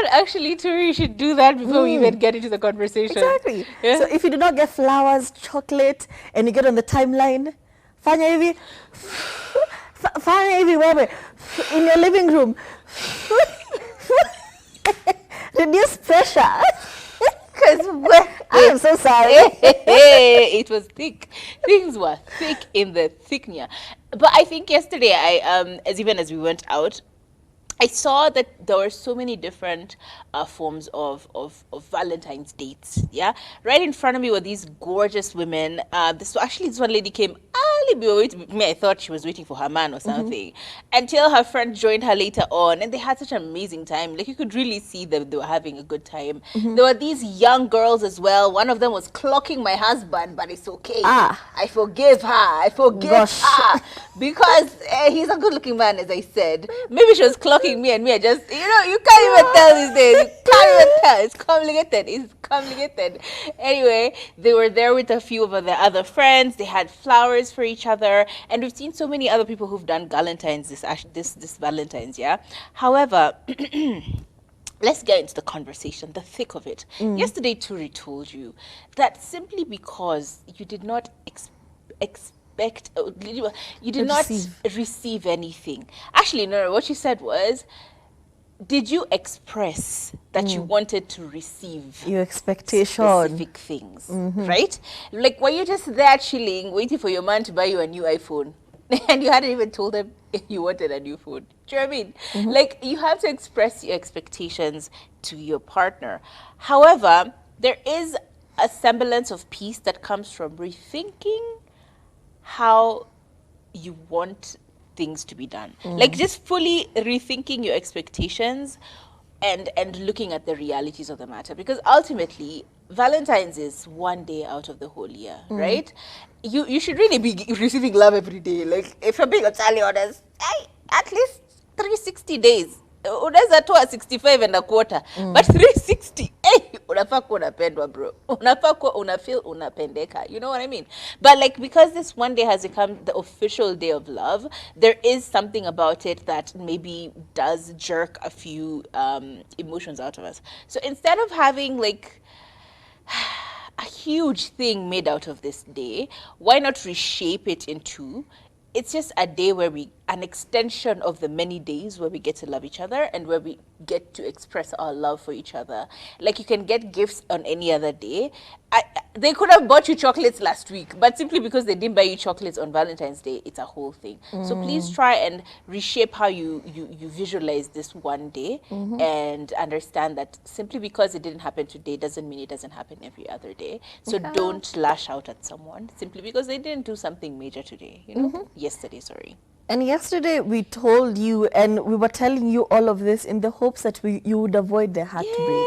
what? Actually, Turi, you should do that before we even get into the conversation. Exactly. Yeah? So if you do not get flowers, chocolate, and you get on the timeline, fanya hivi, fanya hivi wewe, in your living room. Reduce pressure. Because I am so sorry. It was thick. Things were thick in the thickener. But I think yesterday, as we went out, I saw that there were so many different forms of Valentine's dates. Yeah, right in front of me were these gorgeous women. This one lady came early. We were waiting. Me, I thought she was waiting for her man or something, until her friend joined her later on, and they had such an amazing time. Like you could really see that they were having a good time. There were these young girls as well. One of them was clocking my husband, but it's okay. I forgive her. I forgive her because he's a good-looking man, as I said. Maybe she was clocking me, and me, I just, you can't even tell these days. You can't even tell. It's complicated. It's complicated. Anyway, they were there with a few of their other friends. They had flowers for each other, and we've seen so many other people who've done Valentine's this Valentine's. Yeah. However, let's get into the conversation, the thick of it. Yesterday, Turi told you that simply because you did not expect, you did not receive anything. Actually, no, what she said was, did you express that you wanted to receive your expectation, specific things, right? Like, were you just there chilling, waiting for your man to buy you a new iPhone? And you hadn't even told him you wanted a new phone. Do you know what I mean? Like, you have to express your expectations to your partner. However, there is a semblance of peace that comes from rethinking how you want things to be done. Like, just fully rethinking your expectations and looking at the realities of the matter. Because ultimately, Valentine's is one day out of the whole year, right? You should really be receiving love every day. Like, if you're being entirely honest, at least 360 days. Unaweza toa 65 and a quarter, but 360, unafaa kuwa unapendwa, bro. Unafaa kuwa unafeel unapendeka. You know what I mean? But like, because this one day has become the official day of love, there is something about it that maybe does jerk a few emotions out of us. So instead of having like a huge thing made out of this day, why not reshape it into, it's just a day where an extension of the many days where we get to love each other and where we get to express our love for each other. Like, you can get gifts on any other day. They could have bought you chocolates last week, but simply because they didn't buy you chocolates on Valentine's Day, it's a whole thing. So please try and reshape how you visualize this one day, and understand that simply because it didn't happen today doesn't mean it doesn't happen every other day. So don't lash out at someone simply because they didn't do something major today, yesterday, sorry. And yesterday we told you, and we were telling you all of this in the hopes that you would avoid the heartbreak.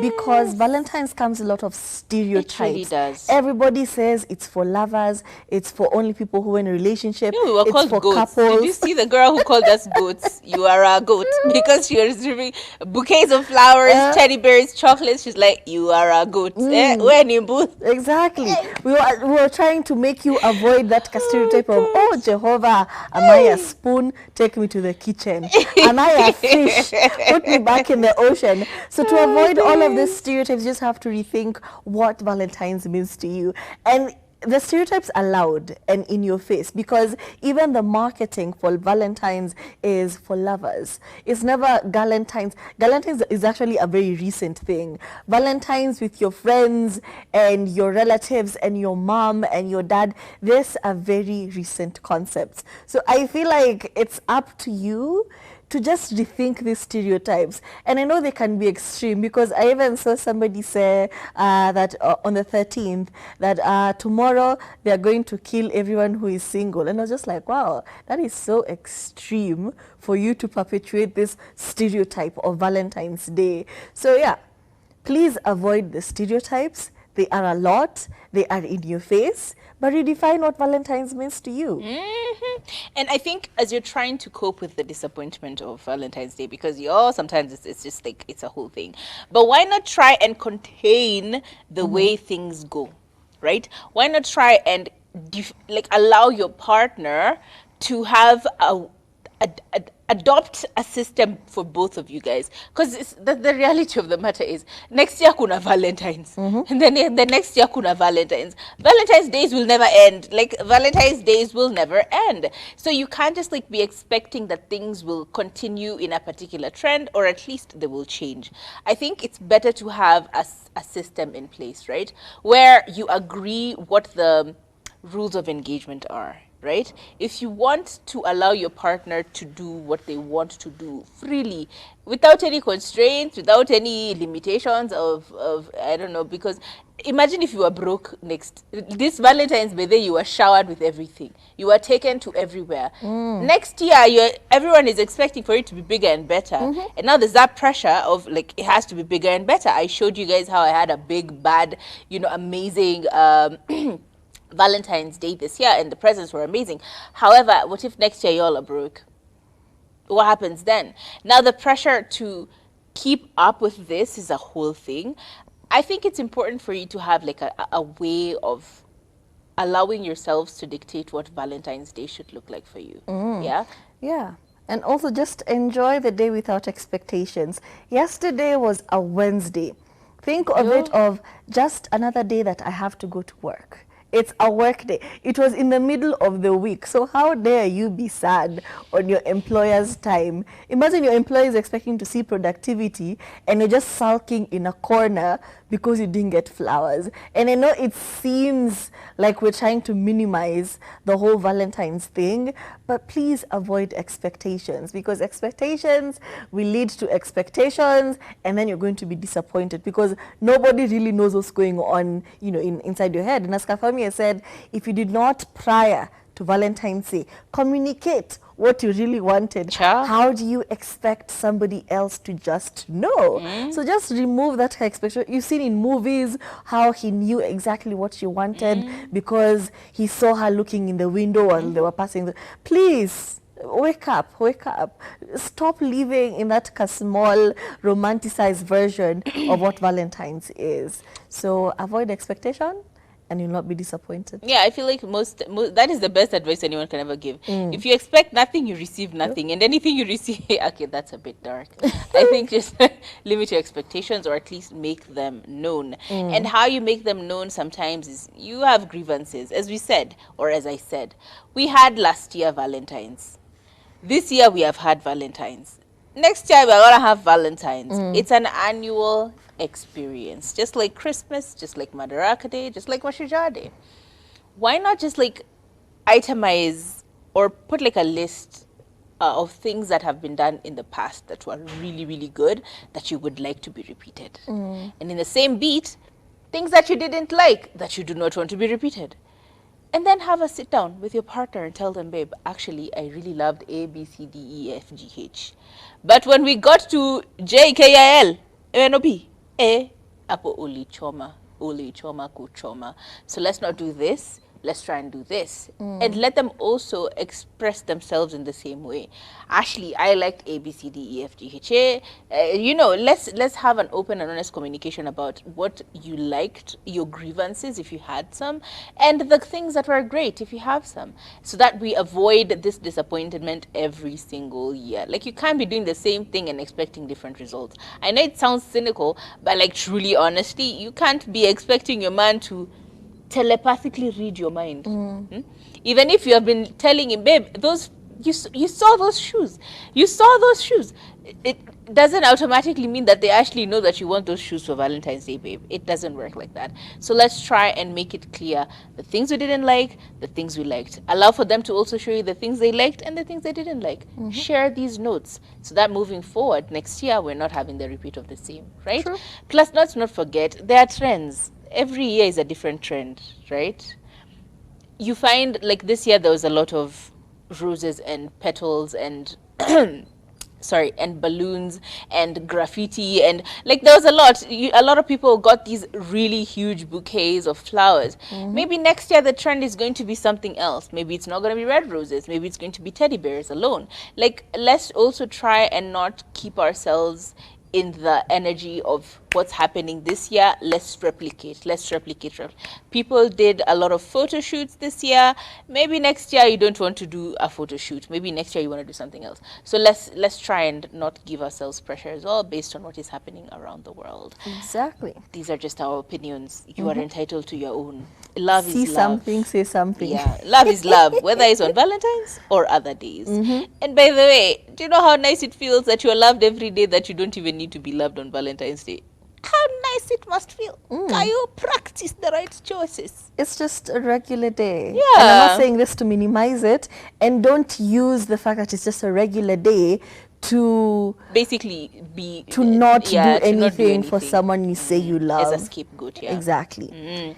Because Valentine's comes a lot of stereotypes. It really does. Everybody says it's for lovers, it's for only people who are in a relationship, we were it's called for goats. couples. Did you see the girl who called us goats? You are a goat. Because she was receiving bouquets of flowers, teddy bears, chocolates. She's like, you are a goat. When in booth. Exactly. We were trying to make you avoid that stereotype of, oh, Jehovah, am I a spoon? Take me to the kitchen. Am I a fish? Put me back in the ocean. So to avoid all of these stereotypes, you just have to rethink what Valentine's means to you. And the stereotypes are loud and in your face, because even the marketing for Valentine's is for lovers. It's never Galentine's. Galentine's is actually a very recent thing. Valentine's with your friends and your relatives and your mom and your dad, these are very recent concepts. So I feel like it's up to you to just rethink these stereotypes. And I know they can be extreme, because I even saw somebody say that on the 13th, that tomorrow they're going to kill everyone who is single. And I was just like, wow, that is so extreme for you to perpetuate this stereotype of Valentine's Day. So yeah, please avoid the stereotypes. They are a lot, they are in your face, but redefine what Valentine's means to you. And I think as you're trying to cope with the disappointment of Valentine's Day, because sometimes it's just like, it's a whole thing. But why not try and contain the way things go, right? Why not try and allow your partner to have adopt a system for both of you guys, because the reality of the matter is next year kuna Valentine's, and then the next year kuna Valentine's days will never end. Like Valentine's days will never end, so you can't just like be expecting that things will continue in a particular trend, or at least they will change. I think it's better to have a system in place, right, where you agree what the rules of engagement are, right? If you want to allow your partner to do what they want to do freely, without any constraints, without any limitations of I don't know, because imagine if you were broke this Valentine's Day, you were showered with everything, you were taken to everywhere. Next year, everyone is expecting for it to be bigger and better, and now there's that pressure of like it has to be bigger and better. I showed you guys how I had a big, bad, amazing Valentine's Day this year, and the presents were amazing. However, what if next year y'all are broke? What happens then? Now the pressure to keep up with this is a whole thing. I think it's important for you to have like a way of allowing yourselves to dictate what Valentine's Day should look like for you. Yeah? Yeah. And also just enjoy the day without expectations. Yesterday was a Wednesday. Think of it of just another day that I have to go to work. It's a work day. It was in the middle of the week. So how dare you be sad on your employer's time? Imagine your employer is expecting to see productivity and you're just sulking in a corner because you didn't get flowers. And I know it seems like we're trying to minimize the whole Valentine's thing, but please avoid expectations, because expectations will lead to expectations, and then you're going to be disappointed because nobody really knows what's going on, inside your head. And as Kafami said, if you did not prior to Valentine's Day communicate what you really wanted, how do you expect somebody else to just know? So just remove that expectation. You've seen in movies how he knew exactly what she wanted because he saw her looking in the window while they were passing. Please, wake up. Stop living in that small romanticized version of what Valentine's is. So avoid expectation and you'll not be disappointed. Yeah, I feel like most that is the best advice anyone can ever give. If you expect nothing, you receive nothing, and anything you receive, okay, that's a bit dark. I think just limit your expectations, or at least make them known. And how you make them known sometimes is you have grievances, as we said, or as I said. We had last year Valentine's. This year we have had Valentine's. Next year we're gonna have Valentine's. It's an annual experience, just like Christmas, just like Madaraka Day, just like Mashujaa Day. Why not just like itemize or put like a list of things that have been done in the past that were really, really good that you would like to be repeated, and in the same beat, things that you didn't like that you do not want to be repeated. And then have a sit down with your partner and tell them, babe, actually, I really loved A, B, C, D, E, F, G, H. But when we got to J, K, I, L, M, N, O, P, A, apo uli choma, kuchoma. So let's not do this. Let's try and do this. And let them also express themselves in the same way. Ashley, I liked A, B, C, D, E, F, G, H, A. Let's have an open and honest communication about what you liked, your grievances, if you had some, and the things that were great, if you have some, so that we avoid this disappointment every single year. Like, you can't be doing the same thing and expecting different results. I know it sounds cynical, but like, truly, honestly, you can't be expecting your man to telepathically read your mind. Even if you have been telling him, babe, you saw those shoes, it doesn't automatically mean that they actually know that you want those shoes for Valentine's Day, babe. It doesn't work like that. So let's try and make it clear the things we didn't like, the things we liked. Allow for them to also show you the things they liked and the things they didn't like. Share these notes so that moving forward next year we're not having the repeat of the same, right? True. Plus, let's not forget there are trends. Every year is a different trend, right? You find like this year there was a lot of roses and petals and and balloons and graffiti, and like there was a lot of people got these really huge bouquets of flowers. Maybe next year the trend is going to be something else. Maybe it's not going to be red roses, maybe it's going to be teddy bears alone. Like, let's also try and not keep ourselves in the energy of what's happening this year. Let's replicate. People did a lot of photo shoots this year. Maybe next year you don't want to do a photo shoot. Maybe next year you want to do something else. So let's try and not give ourselves pressure as well based on what is happening around the world. Exactly. These are just our opinions. You are entitled to your own. Love See is love. something, say something. Yeah, love is love, whether it's on Valentine's or other days. And by the way, do you know how nice it feels that you are loved every day, that you don't even need to be loved on Valentine's Day? How nice it must feel. Can you practice the right choices? It's just a regular day. Yeah. And I'm not saying this to minimize it. And don't use the fact that it's just a regular day to basically not do to not do anything for anything. someone you say you love. As a scapegoat, yeah. Exactly.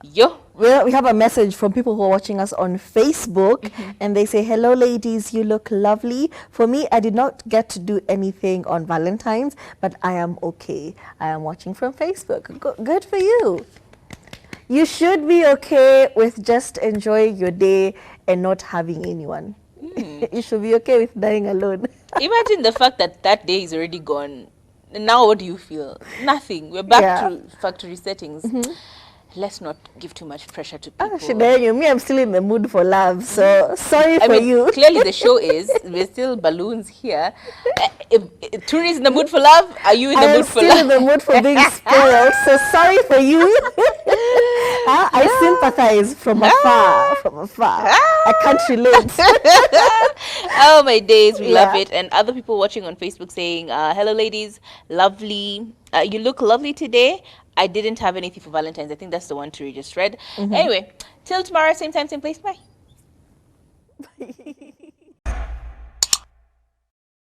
Yo. Well, we have a message from people who are watching us on Facebook, and they say, hello ladies, you look lovely. For me, I did not get to do anything on Valentine's, but I am okay. I am watching from Facebook. Good for you. You should be okay with just enjoying your day and not having anyone. You should be okay with dying alone. Imagine the fact that that day is already gone. Now what do you feel? Nothing. We're back to factory settings. Let's not give too much pressure to people. Me, I'm still in the mood for love, so sorry for you. Clearly the show is, we're still balloons here. If Turi's in the mood for love, are you in the mood for love? I'm still in the mood for being spoiled, so sorry for you. I sympathize from afar, I can't relate. Oh my days, we love it. And other people watching on Facebook saying, hello ladies, lovely. You look lovely today. I didn't have anything for Valentine's. I think that's the one Turi just read. Anyway, till tomorrow, same time, same place. Bye.